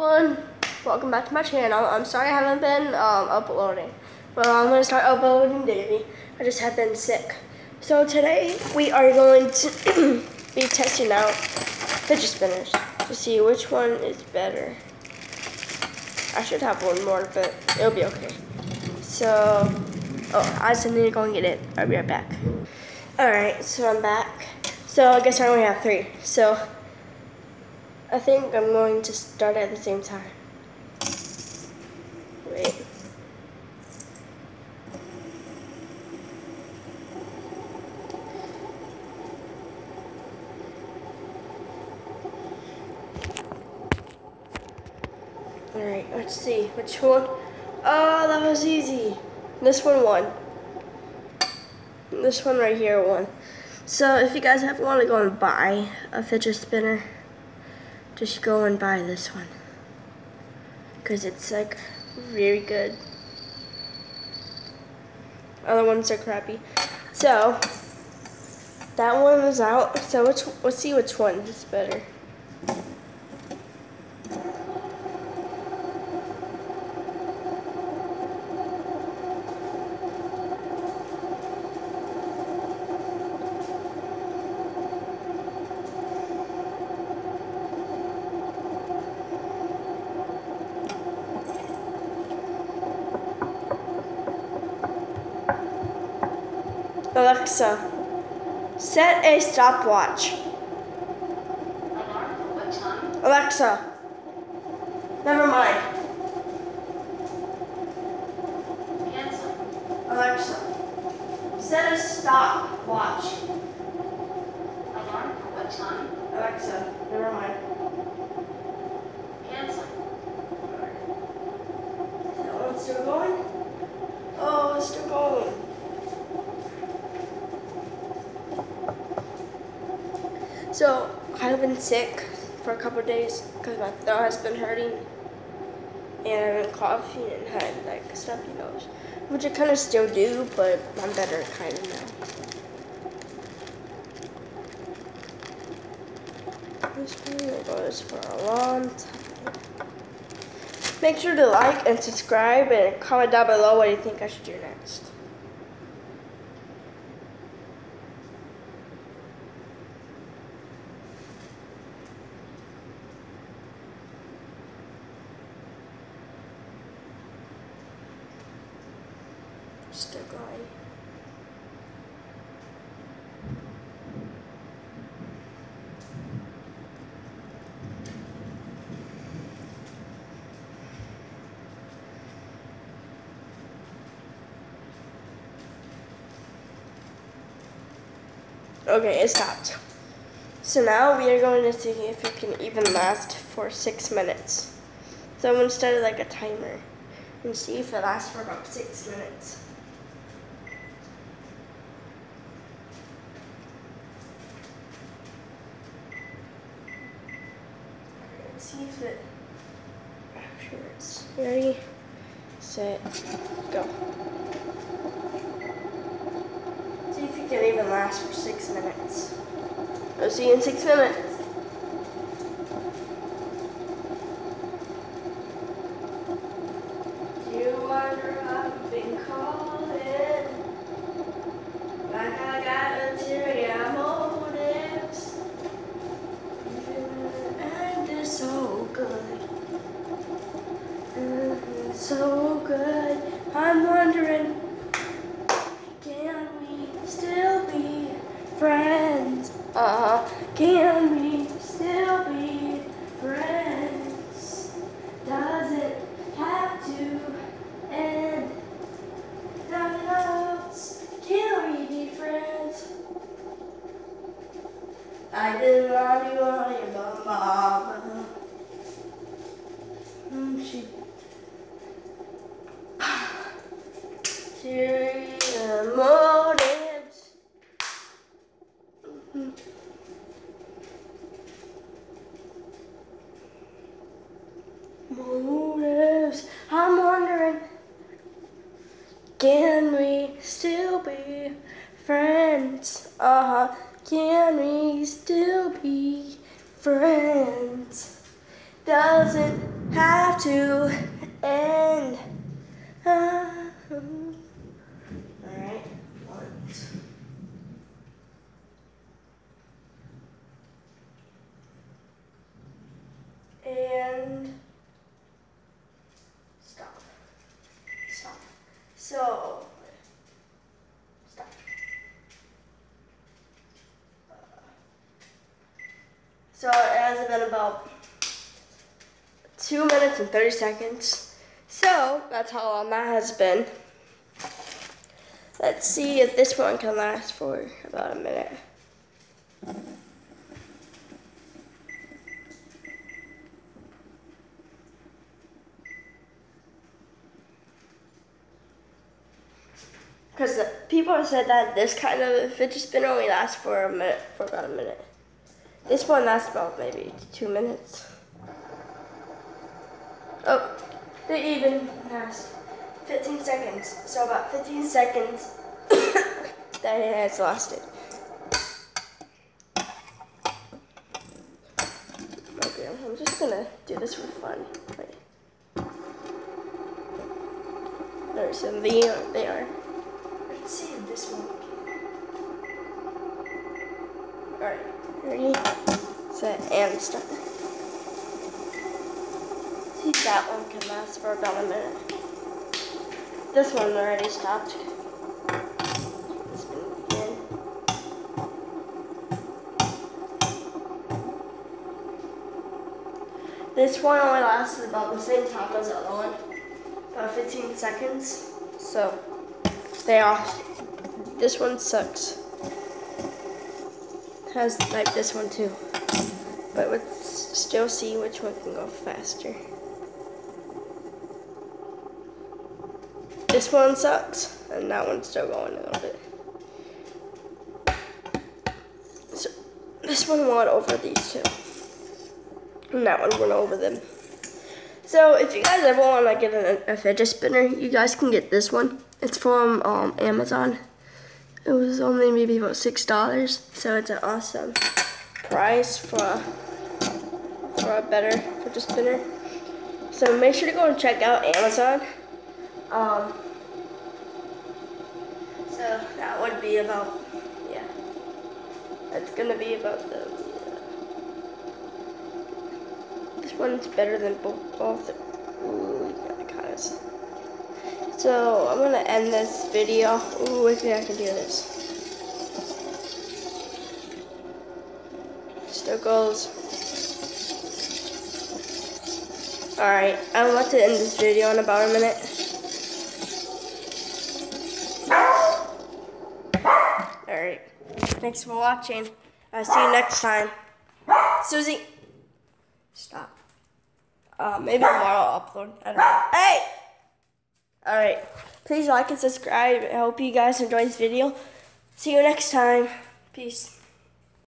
Everyone, welcome back to my channel. I'm sorry I haven't been uploading, but I'm going to start uploading daily. I just have been sick. So today we are going to be testing out fidget spinners to see which one is better. I should have one more, but it'll be okay. So, I just need to go and get it. I'll be right back. Alright, so I'm back. So I guess I only have 3. So I think I'm going to start at the same time. Wait. Alright, let's see. Which one? Oh, that was easy. This one won. This one right here won. So if you guys want to go and buy a fidget spinner, just go and buy this one, because it's like very good. Other ones are crappy. So that one is out. So let's see which one is better. Alexa, set a stopwatch. Alarm for what time? Alexa, never mind. Cancel. Alexa, set a stopwatch. Alarm for what time? Alexa, never mind. Cancel. That one's still going? Oh, it's still going. So, I've been sick for a couple of days because my throat has been hurting and I've been coughing and had like stuffy nose, which I kind of still do, but I'm better kind of now. This video goes for a long time. Make sure to like and subscribe and comment down below what you think I should do next. Still going. Okay, it stopped. So now we are going to see if it can even last for 6 minutes. So I'm going to start like a timer and see if it lasts for about 6 minutes. Let's see if it after it's ready, set, go. See if it can even last for 6 minutes. I'll see you in 6 minutes. You wonder how I've been calling, like I got ulterior motives, and it's so good, so good. I'm wondering, can we still be friends? Can we still be friends? Does it have to end? Nothing else. Can we be friends? I didn't want you on your mama. She motives. Motives. I'm wondering, can we still be friends? Can we still be friends? Does it have to end. Alright, and stop. So, stop. So it has been about 2 minutes and 30 seconds. So that's how long that has been. Let's see if this one can last for about a minute. Because people have said that this kind of fidget spinner only lasts for about a minute. This one lasts about maybe 2 minutes. Oh, they even has 15 seconds. So about 15 seconds that it has lasted. Okay, I'm just gonna do this for fun. Wait. Alright, so they are. Let's see if this one. Alright, ready, set, and start. See if that one can last for about a minute. This one already stopped. Let's begin. This one only lasted about the same time as the other one, about 15 seconds. So they are. This one sucks. Has like this one too, but let's still see which one can go faster. This one sucks, and that one's still going a little bit. So this one went over these two, and that one went over them. So if you guys ever want to get a fidget spinner, you guys can get this one. It's from Amazon. It was only maybe about $6, so it's an awesome price for a better fidget spinner. So make sure to go and check out Amazon. So that would be about, yeah. That's gonna be about the. This one's better than both. Ooh, guys. So I'm gonna end this video. Ooh, I think I can do this. Still goes. Alright, I'm about to end this video in about a minute. Alright, thanks for watching. I'll see you next time. Susie, stop. Maybe tomorrow I'll upload. I don't know. Hey! Alright, please like and subscribe. I hope you guys enjoyed this video. See you next time. Peace.